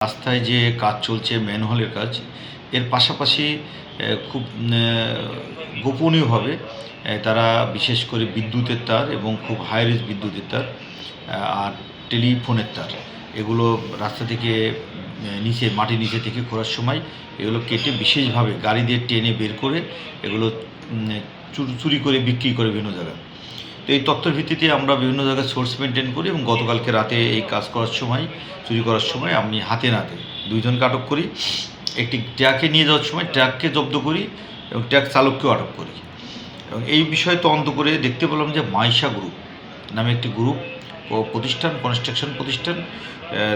রাস্তায় যে কাজ চলছে ম্যানহোলের কাজ, এর পাশাপাশি খুব গোপনীয়ভাবে তারা বিশেষ করে বিদ্যুতের তার এবং খুব হাই রিস্ক বিদ্যুতের তার আর টেলিফোনের তার এগুলো রাস্তা থেকে নিচে মাটির নিচে থেকে খোঁড়ার সময় এগুলো কেটে বিশেষভাবে গাড়ি দিয়ে টেনে বের করে এগুলো চুরি করে বিক্রি করে বিভিন্ন জায়গায়। তো এই তথ্যের ভিত্তিতে আমরা বিভিন্ন জায়গায় সোর্স মেনটেন করি এবং গতকালকে রাতে এই কাজ করার সময় চুরি করার সময় আমি হাতে নাতে দুইজনকে আটক করি। একটি ট্রাকে নিয়ে যাওয়ার সময় ট্রাককে জব্দ করি এবং ট্রাক চালককেও আটক করি। এবং এই বিষয়ে তদন্ত করে দেখতে পেলাম যে মাইশা গ্রুপ নামে একটি গ্রুপ ও প্রতিষ্ঠান, কনস্ট্রাকশন প্রতিষ্ঠান,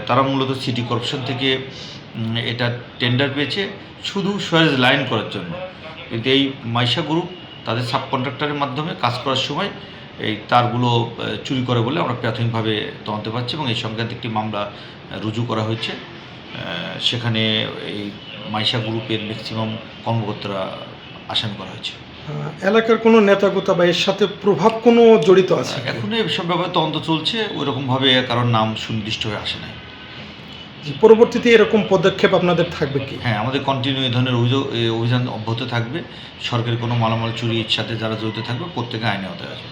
তারা মূলত সিটি কর্পোরেশন থেকে এটা টেন্ডার পেয়েছে শুধু সুয়ারেজ লাইন করার জন্য। কিন্তু এই মাইশা গ্রুপ তাদের সাব কন্ট্রাক্টরের মাধ্যমে কাজ করার সময় এই তারগুলো চুরি করে বলে আমরা প্রাথমিকভাবে তদন্তে পাচ্ছি এবং এই সংক্রান্ত একটি মামলা রুজু করা হয়েছে। সেখানে এই মাইশা গ্রুপের ম্যাক্সিমাম কর্মকর্তারা আসামি করা হয়েছে। এলাকার কোনো নেতাগোতা বা এর সাথে প্রভাব কোনো জড়িত আছে? এখনও এসব ব্যাপারে তদন্ত চলছে, ওইরকমভাবে কারোর নাম সুনির্দিষ্ট হয়ে আসে নাই। পরবর্তীতে এরকম পদক্ষেপ আপনাদের থাকবে কি? হ্যাঁ, আমাদের কন্টিনিউ এই ধরনের অভিযান অব্যাহত থাকবে। সরকারি কোনো মালামাল চুরির সাথে যারা জড়িত থাকবে প্রত্যেকে আইনে আওতায় আসবে।